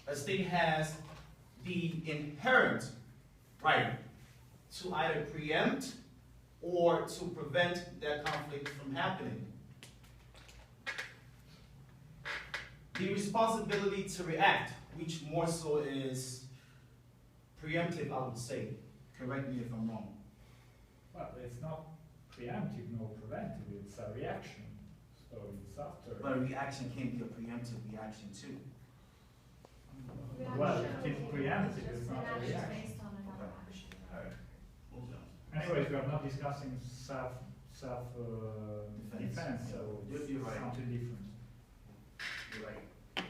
a state has the inherent right to either preempt or to prevent that conflict from happening. The responsibility to react, which more so is preemptive, I would say. Correct me if I'm wrong. Well, it's not preemptive nor preventive, it's a reaction. So it's after. But a reaction can be a preemptive reaction too. Well, if it's preemptive, it's not a reaction. Based on another action. Anyways, we are not discussing self defense, so it's You're right. something different. You're right.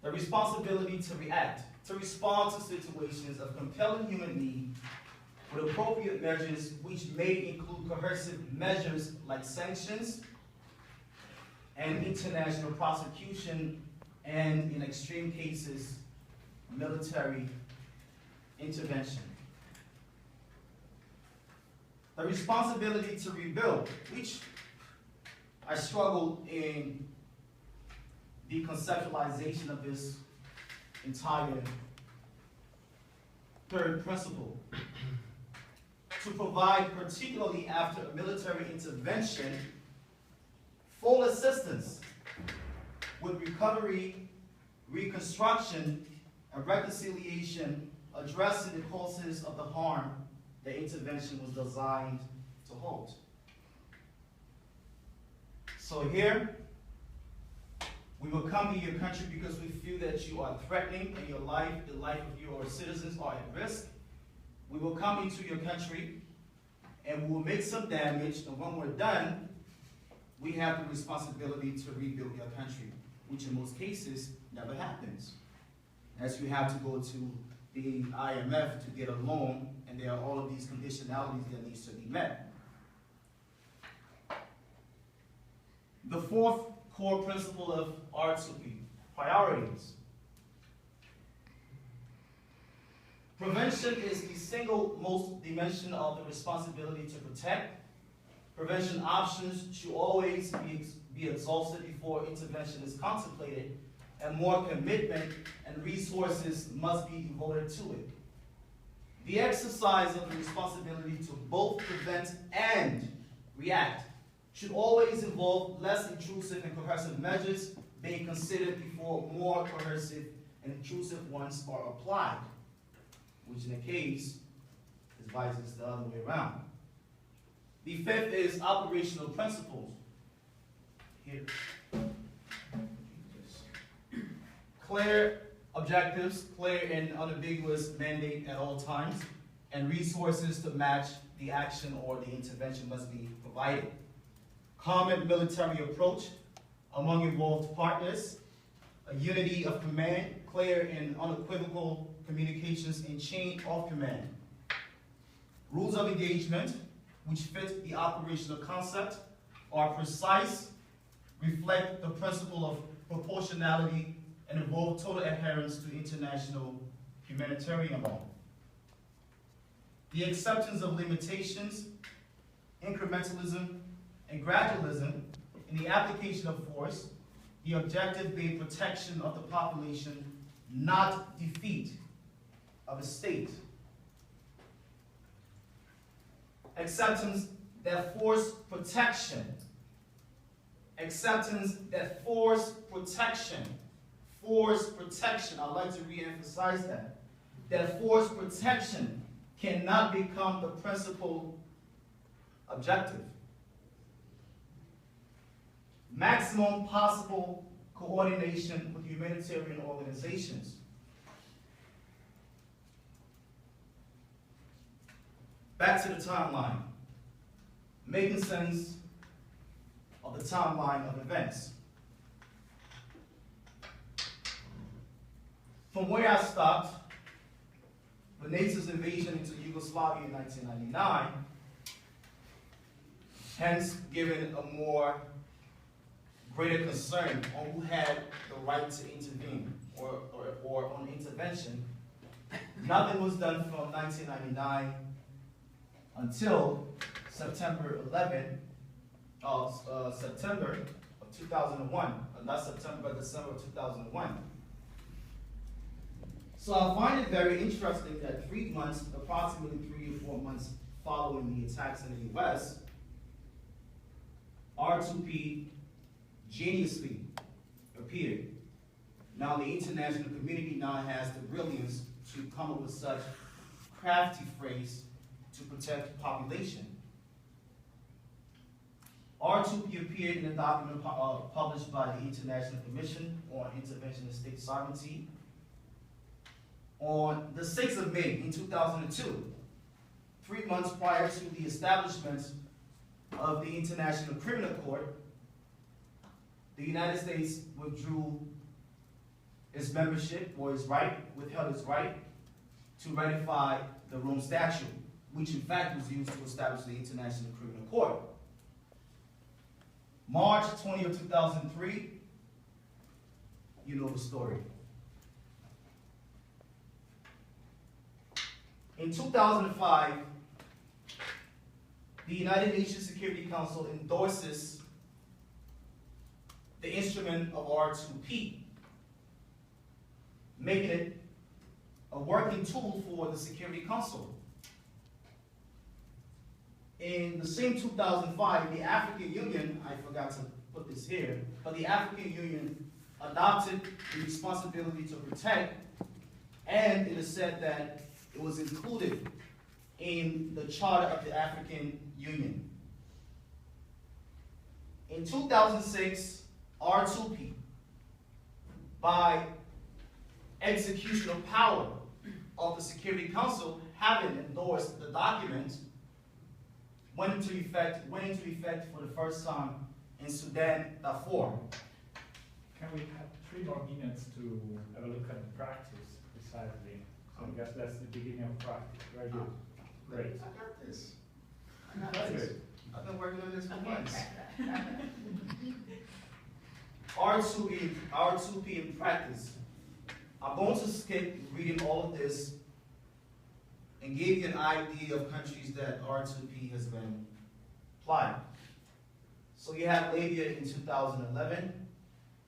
The responsibility to react, to respond to situations of compelling human need with appropriate measures, which may include coercive measures like sanctions and international prosecution, and in extreme cases, military intervention. The responsibility to rebuild, which I struggled in the conceptualization of this entire third principle. To provide, particularly after a military intervention, full assistance with recovery, reconstruction, and reconciliation, addressing the causes of the harm the intervention was designed to halt. So here, we will come to your country because we feel that you are threatening and your life, the life of your citizens are at risk. We will come into your country and we will make some damage, and when we're done, we have the responsibility to rebuild your country, which in most cases never happens. As you have to go to the IMF to get a loan, and there are all of these conditionalities that needs to be met. The fourth core principle of R2P, priorities. Prevention is the single most dimension of the responsibility to protect. Prevention options should always be exhausted before intervention is contemplated, and more commitment and resources must be devoted to it. The exercise of the responsibility to both prevent and react should always involve less intrusive and coercive measures being considered before more coercive and intrusive ones are applied, which in the case is vice versa the other way around. The fifth is operational principles. Here. Clear objectives, clear and unambiguous mandate at all times, and resources to match the action or the intervention must be provided. Common military approach among involved partners, a unity of command, clear and unequivocal communications and chain of command. Rules of engagement, which fit the operational concept, are precise, reflect the principle of proportionality, and involve total adherence to international humanitarian law. The acceptance of limitations, incrementalism, and gradualism in the application of force, the objective being protection of the population, not defeat of a state. Acceptance that force protection, I'd like to re-emphasize that force protection cannot become the principal objective. Maximum possible coordination with humanitarian organizations. Back to the timeline. Making sense of the timeline of events. From where I stopped, the NATO's invasion into Yugoslavia in 1999, hence given a more greater concern on who had the right to intervene or on intervention. Nothing was done from 1999 until September 11, September of 2001, not September, but December of 2001. So I find it very interesting that 3 months, approximately 3 or 4 months following the attacks in the US, R2P geniusly appeared. Now the international community now has the brilliance to come up with such crafty phrase to protect the population. R2P appeared in a document published by the International Commission on Intervention in State Sovereignty on the 6th of May in 2002, 3 months prior to the establishment of the International Criminal Court. The United States withdrew its membership, or withheld its right to ratify the Rome Statute, which in fact was used to establish the International Criminal Court. March 20 of 2003, you know the story. In 2005, the United Nations Security Council endorses the instrument of R2P, making it a working tool for the Security Council. In the same 2005, the African Union, I forgot to put this here, but the African Union adopted the responsibility to protect, and it is said that it was included in the Charter of the African Union. In 2006, R2P, by execution of power of the Security Council, having endorsed the document, went into effect for the first time in Sudan, Darfur. Can we have 3 more minutes to have a look at the practice, precisely? So I guess that's the beginning of practice. Very good. Great. I got this. That's good. I've been working on this for months. R2P in practice. I'm going to skip reading all of this and give you an idea of countries that R2P has been applied. So you have Libya in 2011,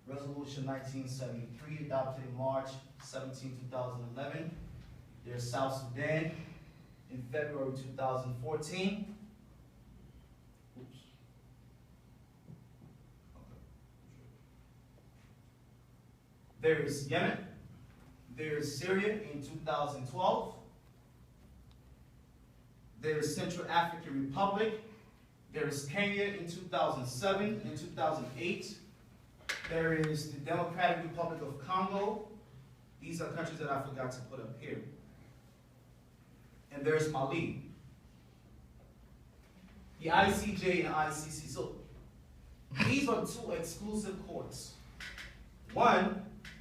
Resolution 1973 adopted in March 17, 2011. There's South Sudan in February 2014. Oops. Okay. There is Yemen. There is Syria in 2012. There is Central African Republic. There is Kenya in 2007 and 2008. There is the Democratic Republic of Congo. These are countries that I forgot to put up here. And there's Mali. The ICJ and ICC. So these are 2 exclusive courts. One